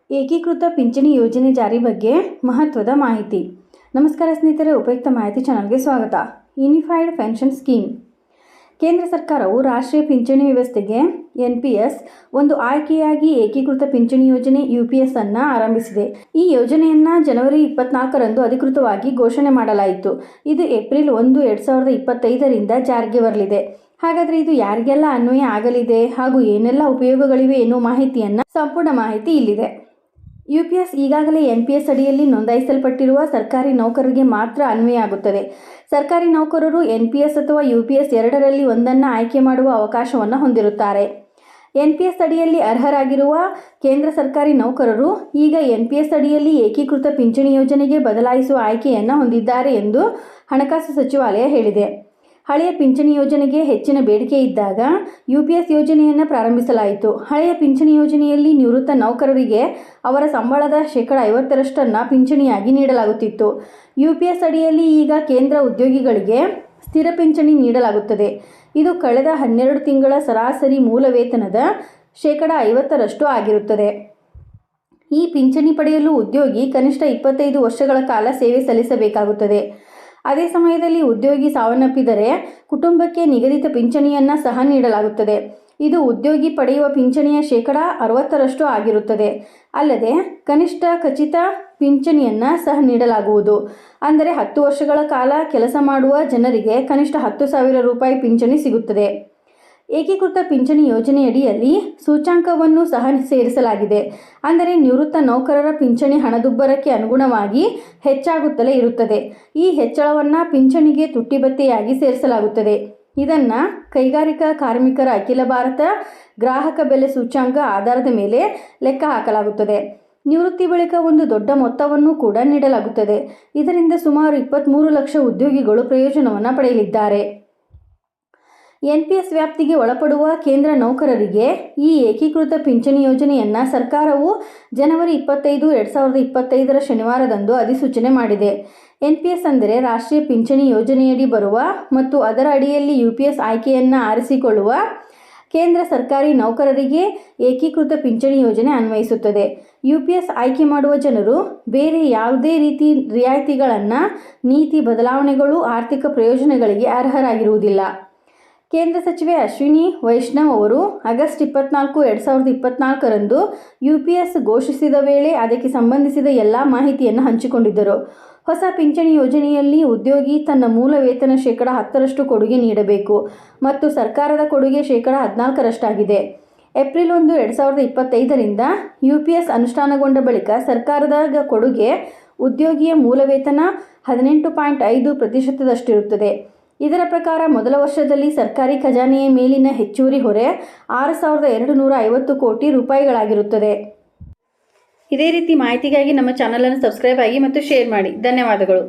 ಏಕೀಕೃತ ಪಿಂಚಣಿ ಯೋಜನೆ ಜಾರಿ ಬಗ್ಗೆ ಮಹತ್ವದ ಮಾಹಿತಿ. ನಮಸ್ಕಾರ ಸ್ನೇಹಿತರೆ, ಉಪಯುಕ್ತ ಮಾಹಿತಿ ಚಾನಲ್ಗೆ ಸ್ವಾಗತ. Unified pension scheme. ಕೇಂದ್ರ ಸರ್ಕಾರವು ರಾಷ್ಟ್ರೀಯ ಪಿಂಚಣಿ ವ್ಯವಸ್ಥೆಗೆ NPS ಒಂದು ಆಯ್ಕೆಯಾಗಿ ಏಕೀಕೃತ ಪಿಂಚಣಿ ಯೋಜನೆ UPS ಅನ್ನು ಆರಂಭಿಸಿದೆ. ಈ ಯೋಜನೆಯನ್ನು ಜನವರಿ 24ರಂದು ಅಧಿಕೃತವಾಗಿ ಘೋಷಣೆ ಮಾಡಲಾಯಿತು. ಇದು ಏಪ್ರಿಲ್ 1, 2025ರಿಂದ ಜಾರಿಗೆ ಬರಲಿದೆ. ಹಾಗಾದರೆ ಇದು ಯಾರಿಗೆಲ್ಲ ಅನ್ವಯ ಆಗಲಿದೆ ಹಾಗೂ ಏನೆಲ್ಲ ಉಪಯೋಗಗಳಿವೆ ಎನ್ನುವ ಮಾಹಿತಿಯನ್ನು ಸಂಪೂರ್ಣ ಮಾಹಿತಿ ಇಲ್ಲಿದೆ. UPS ಈಗಾಗಲೇ NPS ಅಡಿಯಲ್ಲಿ ನೋಂದಾಯಿಸಲ್ಪಟ್ಟಿರುವ ಸರ್ಕಾರಿ ನೌಕರರಿಗೆ ಮಾತ್ರ ಅನ್ವಯ ಆಗುತ್ತದೆ. ಸರ್ಕಾರಿ ನೌಕರರು NPS ಅಥವಾ UPS ಎರಡರಲ್ಲಿ ಒಂದನ್ನು ಆಯ್ಕೆ ಮಾಡುವ ಅವಕಾಶವನ್ನು ಹೊಂದಿರುತ್ತಾರೆ. NPS ಅಡಿಯಲ್ಲಿ ಅರ್ಹರಾಗಿರುವ ಕೇಂದ್ರ ಸರ್ಕಾರಿ ನೌಕರರು ಈಗ NPS ಅಡಿಯಲ್ಲಿ ಏಕೀಕೃತ ಪಿಂಚಣಿ ಯೋಜನೆಗೆ ಬದಲಾಯಿಸುವ ಆಯ್ಕೆಯನ್ನು ಹೊಂದಿದ್ದಾರೆ ಎಂದು ಹಣಕಾಸು ಸಚಿವಾಲಯ ಹೇಳಿದೆ. ಹಳೆಯ ಪಿಂಚಣಿ ಯೋಜನೆಗೆ ಹೆಚ್ಚಿನ ಬೇಡಿಕೆ ಇದ್ದಾಗ UPS ಯೋಜನೆಯನ್ನು ಪ್ರಾರಂಭಿಸಲಾಯಿತು. ಹಳೆಯ ಪಿಂಚಣಿ ಯೋಜನೆಯಲ್ಲಿ ನಿವೃತ್ತ ನೌಕರರಿಗೆ ಅವರ ಸಂಬಳದ 50% ಪಿಂಚಣಿಯಾಗಿ ನೀಡಲಾಗುತ್ತಿತ್ತು. UPS ಅಡಿಯಲ್ಲಿ ಈಗ ಕೇಂದ್ರ ಉದ್ಯೋಗಿಗಳಿಗೆ ಸ್ಥಿರ ಪಿಂಚಣಿ ನೀಡಲಾಗುತ್ತದೆ. ಇದು ಕಳೆದ 12 ತಿಂಗಳ ಸರಾಸರಿ ಮೂಲ ವೇತನದ 50% ಆಗಿರುತ್ತದೆ. ಈ ಪಿಂಚಣಿ ಪಡೆಯಲು ಉದ್ಯೋಗಿ ಕನಿಷ್ಠ 25 ವರ್ಷಗಳ ಕಾಲ ಸೇವೆ ಸಲ್ಲಿಸಬೇಕಾಗುತ್ತದೆ. ಅದೇ ಸಮಯದಲ್ಲಿ ಉದ್ಯೋಗಿ ಸಾವನ್ನಪ್ಪಿದರೆ ಕುಟುಂಬಕ್ಕೆ ನಿಗದಿತ ಪಿಂಚಣಿಯನ್ನು ಸಹ ನೀಡಲಾಗುತ್ತದೆ. ಇದು ಉದ್ಯೋಗಿ ಪಡೆಯುವ ಪಿಂಚಣಿಯ 60% ಆಗಿರುತ್ತದೆ. ಅಲ್ಲದೆ ಕನಿಷ್ಠ ಖಚಿತ ಪಿಂಚಣಿಯನ್ನು ಸಹ ನೀಡಲಾಗುವುದು. ಅಂದರೆ 10 ವರ್ಷಗಳ ಕಾಲ ಕೆಲಸ ಮಾಡುವ ಜನರಿಗೆ ಕನಿಷ್ಠ 10,000 ರೂಪಾಯಿ ಪಿಂಚಣಿ ಸಿಗುತ್ತದೆ. ಏಕೀಕೃತ ಪಿಂಚಣಿ ಯೋಜನೆಯಡಿಯಲ್ಲಿ ಸೂಚ್ಯಂಕವನ್ನು ಸಹ ಸೇರಿಸಲಾಗಿದೆ. ಅಂದರೆ ನಿವೃತ್ತ ನೌಕರರ ಪಿಂಚಣಿ ಹಣದುಬ್ಬರಕ್ಕೆ ಅನುಗುಣವಾಗಿ ಹೆಚ್ಚಾಗುತ್ತಲೇ ಇರುತ್ತದೆ. ಈ ಹೆಚ್ಚಳವನ್ನು ಪಿಂಚಣಿಗೆ ತುಟ್ಟಿಭತ್ಯೆಯಾಗಿ ಸೇರಿಸಲಾಗುತ್ತದೆ. ಇದನ್ನು ಕೈಗಾರಿಕಾ ಕಾರ್ಮಿಕರ ಅಖಿಲ ಭಾರತ ಗ್ರಾಹಕ ಬೆಲೆ ಸೂಚ್ಯಂಕ ಆಧಾರದ ಮೇಲೆ ಲೆಕ್ಕ ಹಾಕಲಾಗುತ್ತದೆ. ನಿವೃತ್ತಿ ಬಳಿಕ ಒಂದು ದೊಡ್ಡ ಮೊತ್ತವನ್ನು ಕೂಡ ನೀಡಲಾಗುತ್ತದೆ. ಇದರಿಂದ ಸುಮಾರು 23 ಲಕ್ಷ ಉದ್ಯೋಗಿಗಳು ಪ್ರಯೋಜನವನ್ನು ಪಡೆಯಲಿದ್ದಾರೆ. NPS ವ್ಯಾಪ್ತಿಗೆ ಒಳಪಡುವ ಕೇಂದ್ರ ನೌಕರರಿಗೆ ಈ ಏಕೀಕೃತ ಪಿಂಚಣಿ ಯೋಜನೆಯನ್ನು ಸರ್ಕಾರವು ಜನವರಿ 25, 2025 ಶನಿವಾರದಂದು ಅಧಿಸೂಚನೆ ಮಾಡಿದೆ. NPS ಅಂದರೆ ರಾಷ್ಟ್ರೀಯ ಪಿಂಚಣಿ ಯೋಜನೆಯಡಿ ಬರುವ ಮತ್ತು ಅದರ ಅಡಿಯಲ್ಲಿ UPS ಆಯ್ಕೆಯನ್ನು ಆರಿಸಿಕೊಳ್ಳುವ ಕೇಂದ್ರ ಸರ್ಕಾರಿ ನೌಕರರಿಗೆ ಏಕೀಕೃತ ಪಿಂಚಣಿ ಯೋಜನೆ ಅನ್ವಯಿಸುತ್ತದೆ. UPS ಆಯ್ಕೆ ಮಾಡುವ ಜನರು ಬೇರೆ ಯಾವುದೇ ರೀತಿ ರಿಯಾಯಿತಿಗಳನ್ನು, ನೀತಿ ಬದಲಾವಣೆಗಳು, ಆರ್ಥಿಕ ಪ್ರಯೋಜನಗಳಿಗೆ ಅರ್ಹರಾಗಿರುವುದಿಲ್ಲ. ಕೇಂದ್ರ ಸಚಿವೆ ಅಶ್ವಿನಿ ವೈಷ್ಣವ್ ಅವರು ಆಗಸ್ಟ್ 24, 2024ರಂದು UPS ಘೋಷಿಸಿದ ವೇಳೆ ಅದಕ್ಕೆ ಸಂಬಂಧಿಸಿದ ಎಲ್ಲ ಮಾಹಿತಿಯನ್ನು ಹಂಚಿಕೊಂಡಿದ್ದರು. ಹೊಸ ಪಿಂಚಣಿ ಯೋಜನೆಯಲ್ಲಿ ಉದ್ಯೋಗಿ ತನ್ನ ಮೂಲ ವೇತನ 10% ಕೊಡುಗೆ ನೀಡಬೇಕು ಮತ್ತು ಸರ್ಕಾರದ ಕೊಡುಗೆ 14% ಏಪ್ರಿಲ್ 1, 2025ರಿಂದ UPS ಅನುಷ್ಠಾನಗೊಂಡ ಬಳಿಕ ಸರ್ಕಾರದ ಕೊಡುಗೆ ಉದ್ಯೋಗಿಯ ಮೂಲ ವೇತನ 18.5% ಇರುತ್ತದೆ. ಇದರ ಪ್ರಕಾರ ಮೊದಲ ವರ್ಷದಲ್ಲಿ ಸರ್ಕಾರಿ ಖಜಾನೆಯ ಮೇಲಿನ ಹೆಚ್ಚುವರಿ ಹೊರೆ 6,250 ಕೋಟಿ ರೂಪಾಯಿಗಳಾಗಿರುತ್ತದೆ. ಇದೇ ರೀತಿ ಮಾಹಿತಿಗಾಗಿ ನಮ್ಮ ಚಾನಲನ್ನು ಸಬ್ಸ್ಕ್ರೈಬ್ ಆಗಿ ಮತ್ತು ಶೇರ್ ಮಾಡಿ. ಧನ್ಯವಾದಗಳು.